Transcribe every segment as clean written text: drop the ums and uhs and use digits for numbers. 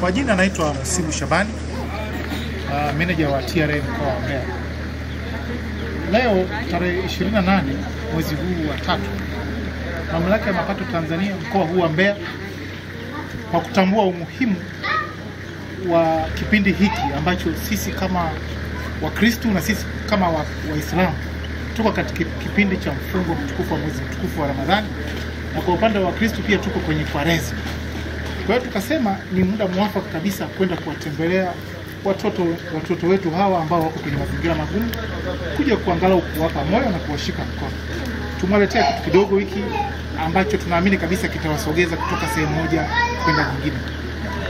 Kwa jina naitwa Msimu Shabani, manager wa TRA mkoa wa Mbeya. Leo tarehe 28 mwezi huu wa 3, Mamlaka ya Mapato Tanzania mkoa huu wa Mbeya, kwa kutambua umuhimu wa kipindi hiki ambacho sisi kama Wakristo na sisi kama Waislamu tuko katika kipindi cha mfungo mtukufu wa mwezi mtukufu wa Ramadhani, na kwa upande wa Wakristo pia tuko kwenye Kwaresma. Kwa hiyo tukasema ni muda mwafaka kabisa kwenda kuwatembelea watoto wetu hawa ambao wako kwenye mazingira magumu, kuja kuangalau kuwapa moyo na kuwashika mkono. Tumewaletea kitu kidogo hiki ambacho tunaamini kabisa kitawasogeza kutoka sehemu moja kwenda nyingine.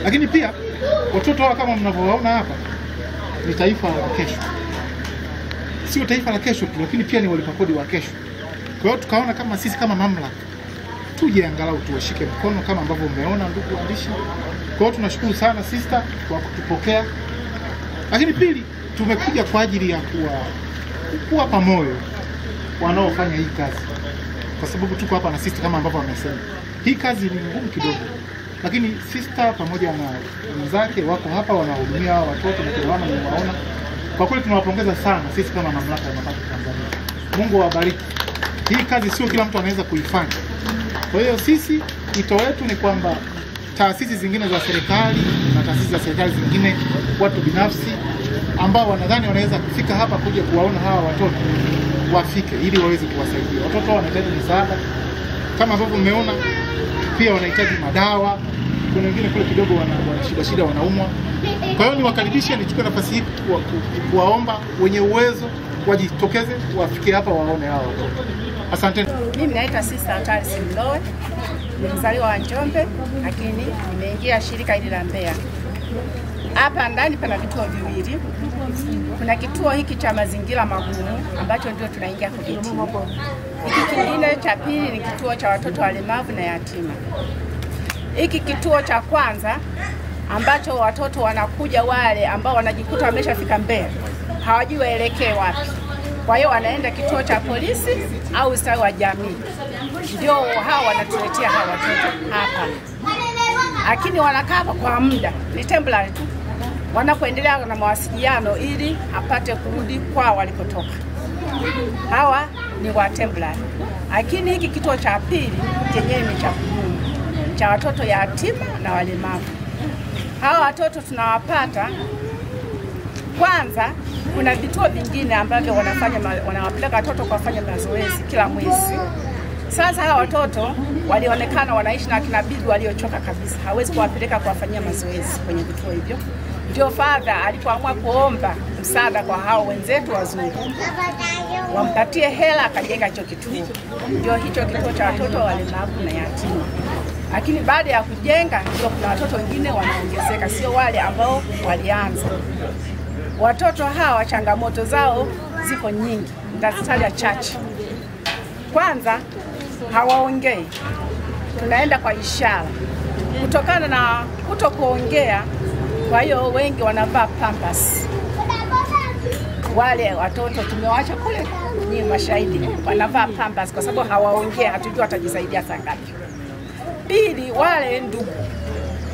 Lakini pia watoto hawa kama mnavyowaona hapa ni taifa la kesho. Sio taifa la kesho tu, lakini pia ni walipa kodi wa kesho. Kwa hiyo tukaona kama sisi kama mamlaka tuje angalau tuwashike mkono kama ambavyo umeona ndugu waandishi. Kwa hiyo tunashukuru sana sister kwa kutupokea. Lakini pili, tumekuja kwa ajili ya kuwapa moyo wanaofanya hii kazi. Kwa sababu tuko hapa na sister kama ambavyo wamesema. Hii kazi ni ngumu kidogo. Lakini sister pamoja na wenzake wako hapa wanahudumia watoto na tunaona mnawaona. Kwa kweli tunawapongeza sana sisi kama Mamlaka ya Mapato Tanzania. Mungu awabariki. Hii kazi sio kila mtu anaweza kuifanya. Kwa hiyo sisi ito wetu ni kwamba taasisi zingine za serikali na taasisi za serikali zingine, watu binafsi ambao wanadhani wanaweza kufika hapa kuja kuwaona hawa watoto, wafike ili waweze kuwasaidia. Watoto wanahitaji msaada kama ambavyo mmeona, pia wanahitaji madawa. Kuna wengine kule kidogo wana shida wanaumwa. Kwa hiyo niwakaribishe, nichukue nafasi hii kuwaomba wenye uwezo wajitokeze wafike hapa waone hawa watoto. Asante. Mimi naitwa Sister Atari Simlowe, ni mzaliwa wa Njombe, lakini nimeingia shirika hili la Mbeya. Hapa ndani pana vituo viwili. Kuna kituo hiki cha mazingira magumu ambacho ndio tunaingia kujitimu. Hiki kingine cha pili ni kituo cha watoto walemavu na yatima. Hiki kituo cha kwanza ambacho watoto wanakuja wale ambao wanajikuta wameshafika Mbeya, hawajui waelekee wapi. Kwa hiyo wanaenda kituo cha polisi au ustawi wa jamii. Ndio hao wanatuletea hawa watoto hapa. Lakini wanakaa hapa kwa muda, ni temporary tu. Wanapoendelea na mawasiliano ili apate kurudi kwao walipotoka. Hawa ni wa temporary. Lakini hiki kituo cha pili chenyewe ni cha kudumu, cha watoto yatima na walemavu. Hawa watoto tunawapata kwanza. Kuna vituo vingine ambavyo wanawapeleka watoto kwa kufanya mazoezi kila mwezi. Sasa hawa watoto walionekana wanaishi na kina bibi waliochoka kabisa. Hawezi kuwapeleka kuwafanyia mazoezi kwenye vituo hivyo. Ndio father alipoamua kuomba msaada kwa hao wenzetu wazungu, wampatie hela akajenga hicho kituo. Ndio hicho kituo cha watoto walemavu na yatima. Lakini baada ya kujenga ndio kuna watoto wengine wanaongezeka, sio wale ambao walianza. Watoto hawa changamoto zao ziko nyingi, nitazitaja chache. Kwanza, hawaongei. Tunaenda kwa ishara. Kutokana na kutokuongea, kwa hiyo wengi wanavaa pampers. Wale watoto tumewaacha kule, ni mashahidi, wanavaa pampers kwa sababu hawaongea, hatujui watajisaidia saa ngapi. Pili, wale ndugu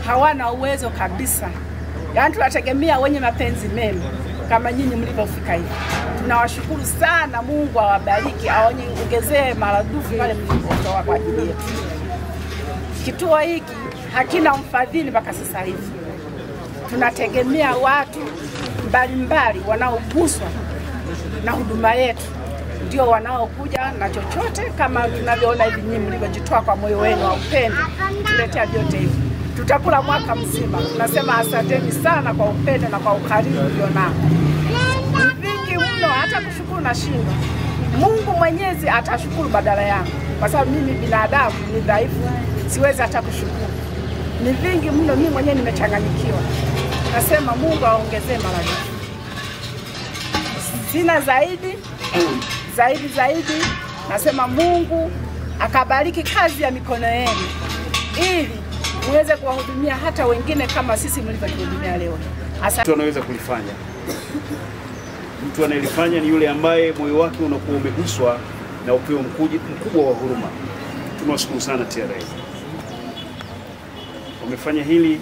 hawana uwezo kabisa. Yaani tunategemea wenye mapenzi mema kama nyinyi mlivyofika hivi. Tunawashukuru sana, Mungu awabariki, awaongezee maradufu pale mlipotoa kwa ajili yetu. Kituo hiki hakina mfadhili mpaka sasa hivi. Tunategemea watu mbalimbali wanaoguswa na huduma yetu ndio wanaokuja na chochote kama tunavyoona hivi, nyinyi mlivyojitoa kwa moyo wenu wa upendo tuletea vyote hivi. Tutakula mwaka mzima. Tunasema asanteni sana kwa upendo na kwa ukarimu ulionao. Ni vingi mno, hata kushukuru na shindo. Mungu Mwenyezi atashukuru badala yangu, kwa sababu mimi binadamu ni dhaifu, siwezi hata kushukuru. Ni vingi mno, mimi mwenyewe nimechanganyikiwa. Nasema Mungu aongezee maradufu. Sina zaidi. Nasema Mungu akabariki kazi ya mikono yenu ili uweze kuwahudumia hata wengine kama sisi mlivyotuhudumia leo. Mtu anaweza kulifanya. Mtu anayelifanya ni yule ambaye moyo wake unakuwa umeguswa na upeo mkubwa wa huruma. Tunawashukuru sana TRA. Wamefanya hili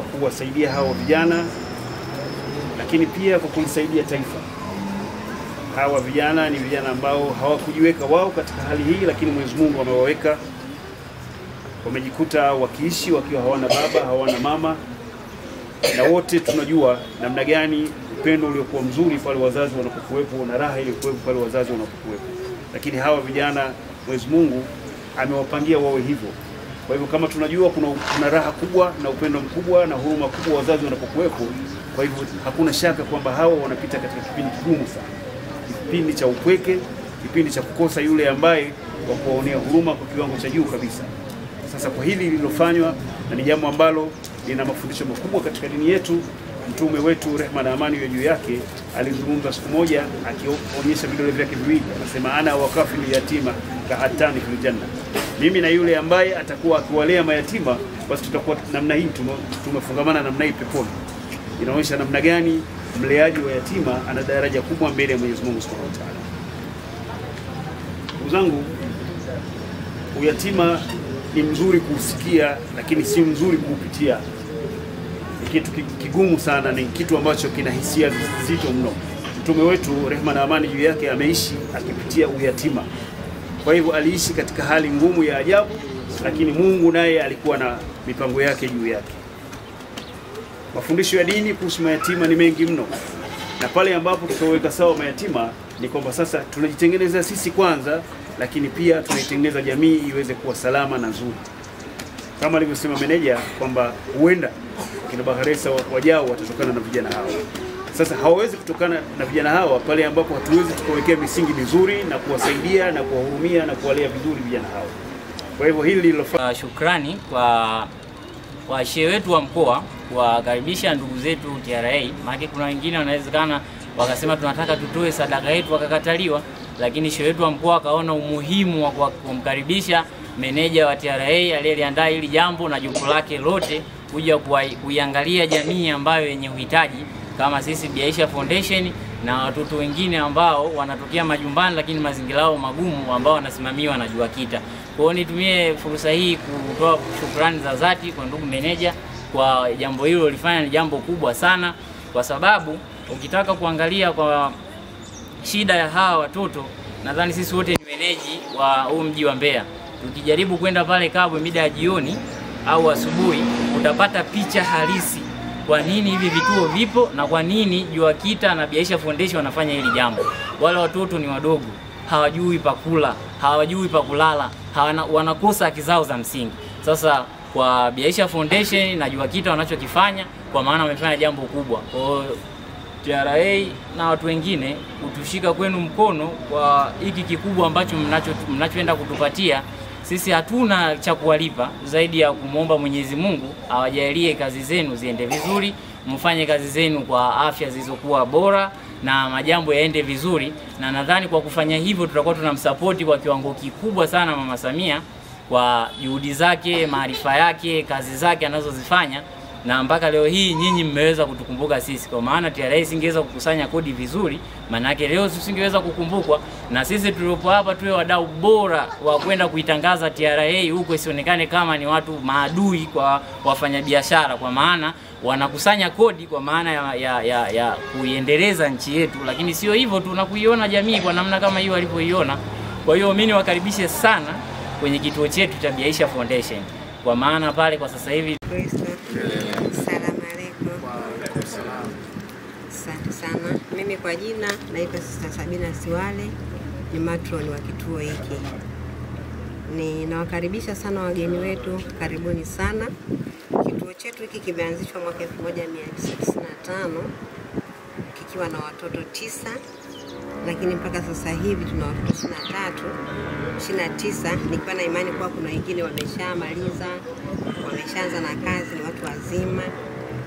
kwa kuwasaidia hawa vijana, lakini pia kwa kulisaidia taifa. Hawa vijana ni vijana ambao hawakujiweka wao katika hali hii, lakini Mwenyezi Mungu amewaweka, wamejikuta wakiishi wakiwa hawana baba, hawana mama, na wote tunajua namna gani upendo uliokuwa mzuri pale wazazi wanapokuwepo na raha iliyokuwepo pale wazazi wanapokuwepo. Lakini hawa vijana Mwenyezi Mungu amewapangia wawe hivyo. Kwa hivyo kama tunajua kuna raha kubwa na upendo mkubwa na huruma kubwa wazazi wanapokuwepo, kwa hivyo hakuna shaka kwamba hawa wanapita katika kipindi kigumu sana. Kipindi cha upweke, kipindi cha kukosa yule ambaye wa kuwaonea huruma kwa kiwango cha juu kabisa. Sasa kwa hili lililofanywa, na ni jambo ambalo lina mafundisho makubwa katika dini yetu, Mtume wetu rehma na amani iwe juu yake alizungumza siku moja akionyesha vidole vyake viwili, anasema ana wakafil yatima kahatani fil janna. Mimi na yule ambaye atakuwa akiwalea mayatima, basi tutakuwa namna hii, tumefungamana namna hii peponi. Inaonyesha namna gani mleaji wa yatima ana daraja kubwa mbele ya Mwenyezi Mungu Subhanahu wa Ta'ala. Ndugu zangu, uyatima ni mzuri kuusikia, lakini si mzuri kuupitia. Ni kitu kigumu sana, ni kitu ambacho kina hisia nzito mno. Mtume wetu rehma na amani juu yake ameishi akipitia uyatima. Kwa hivyo aliishi katika hali ngumu ya ajabu, lakini Mungu naye alikuwa na mipango yake juu yake. Mafundisho ya dini kuhusu mayatima ni mengi mno. Na pale ambapo tutaweka sawa mayatima ni kwamba sasa tunajitengeneza sisi kwanza, lakini pia tunaitengeneza jamii iweze kuwa salama na nzuri. Kama alivyosema meneja kwamba huenda kina Bakhresa wajao watatokana na vijana hawa. Sasa hawawezi kutokana na vijana hawa pale ambapo hatuwezi tukawekea misingi mizuri na kuwasaidia na kuwahurumia na kuwalea vizuri vijana hawa. Kwa hivyo hili lilofanya shukrani kwa shehe wetu wa mkoa kuwakaribisha ndugu zetu TRA. Maana kuna wengine wanawezekana wakasema tunataka tutoe sadaka yetu wakakataliwa, lakini shehe wetu wa mkoa akaona umuhimu wa kumkaribisha meneja wa TRA aliyeliandaa hili jambo na jopo lake lote kuja kuiangalia jamii ambayo yenye uhitaji kama sisi Biaisha Foundation na watoto wengine ambao wanatokea majumbani lakini mazingira yao magumu ambao wanasimamiwa na JUAKITA. Kwa hiyo nitumie fursa hii kutoa shukrani za dhati kwa ndugu meneja kwa jambo hilo lilifanya, ni jambo kubwa sana, kwa sababu ukitaka kuangalia kwa shida ya hawa watoto, nadhani sisi wote ni wenyeji wa huu mji wa Mbeya. Tukijaribu kwenda pale Kabwe mida ya jioni au asubuhi, utapata picha halisi kwa nini hivi vituo vipo na kwa nini JUAKITA na Biaisha Foundation wanafanya hili jambo. Wale watoto ni wadogo, hawajui pakula, hawajui pakulala, wanakosa haki zao za msingi. Sasa kwa Biaisha Foundation na JUAKITA wanachokifanya, kwa maana wamefanya jambo kubwa. Kwa TRA na watu wengine kutushika kwenu mkono kwa hiki kikubwa ambacho mnachoenda kutupatia. Sisi hatuna cha kuwalipa zaidi ya kumwomba Mwenyezi Mungu awajalie kazi zenu ziende vizuri, mfanye kazi zenu kwa afya zilizokuwa bora na majambo yaende vizuri. Na nadhani kwa kufanya hivyo tutakuwa tunamsupport kwa kiwango kikubwa sana Mama Samia kwa juhudi zake, maarifa yake, kazi zake anazozifanya, na mpaka leo hii nyinyi mmeweza kutukumbuka sisi. Kwa maana TRA singeweza kukusanya kodi vizuri, maana yake leo tusingeweza kukumbukwa, na sisi tulipo hapa tuwe wadau bora wa kwenda kuitangaza TRA huko, isionekane kama ni watu maadui kwa wafanyabiashara, kwa maana wanakusanya kodi kwa maana ya kuiendeleza nchi yetu, lakini sio hivyo tu na kuiona jamii kwa namna kama hiyo walipoiona. Kwa hiyo mimi niwakaribishe sana kwenye kituo chetu cha Biaisha Foundation, kwa maana pale kwa sasa hivi. Asalamu alaykum. Asante sana. Mimi kwa jina naitwa Sister Sabina Siwale, ni matron wa kituo hiki. Ninawakaribisha sana wageni wetu, karibuni sana. Kituo chetu hiki kimeanzishwa mwaka 1995 kikiwa na watoto 9, lakini mpaka sasa hivi tuna watoto 29, nikiwa na imani kuwa kuna wengine wameshamaliza, wameshaanza na kazi, ni watu wazima.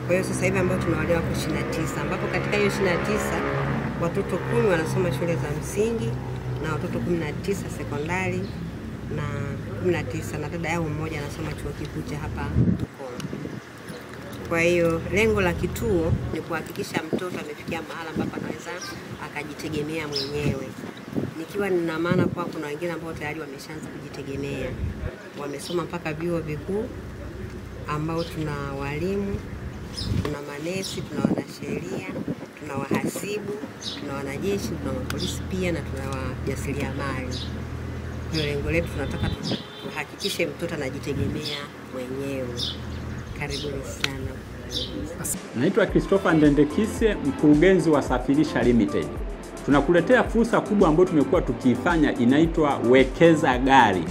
Kwa hiyo sasa hivi ambao tunawalea wako 29, ambapo katika hiyo 29 watoto 10 wanasoma shule za msingi na watoto 19 sekondari na 19 na dada yao mmoja anasoma chuo kikuu cha hapa Kongo. Kwa hiyo lengo la kituo ni kuhakikisha mtoto amefikia mahali ambapo anaweza akajitegemea mwenyewe. Nikiwa nina maana kwa kuna wengine ambao tayari wameshaanza kujitegemea, wamesoma mpaka vyuo vikuu, ambao tuna walimu tuna manesi, tuna wanasheria, tuna wahasibu, tuna wanajeshi, tuna mapolisi pia na tuna wajasiriamali. Kwa lengo letu tunataka tuhakikishe mtoto anajitegemea mwenyewe. Karibuni sana. Naitwa Christopher Ndendekise, mkurugenzi wa Safirisha Limited. Tunakuletea fursa kubwa ambayo tumekuwa tukiifanya, inaitwa Wekeza Gari.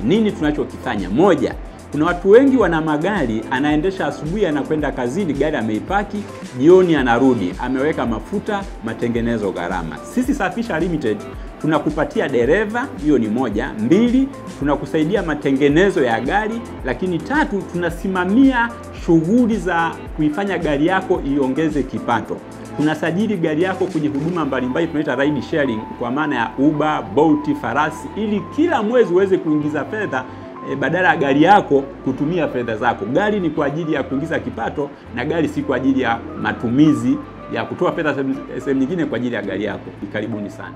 Nini tunachokifanya? Moja, kuna watu wengi wana magari, anaendesha asubuhi anakwenda kazini, gari ameipaki, jioni anarudi, ameweka mafuta, matengenezo gharama. Sisi Safirisha Limited tunakupatia dereva, hiyo ni moja. Mbili, tunakusaidia matengenezo ya gari, lakini tatu, tunasimamia shughuli za kuifanya gari yako iongeze kipato. Tunasajili gari yako kwenye huduma mbalimbali tunaita ride sharing, kwa maana ya Uber, Bolt, Farasi, ili kila mwezi uweze kuingiza fedha badala ya gari yako kutumia fedha zako. Gari ni kwa ajili ya kuingiza kipato na gari si kwa ajili ya matumizi ya kutoa fedha sehemu nyingine kwa ajili ya gari yako. Karibuni sana.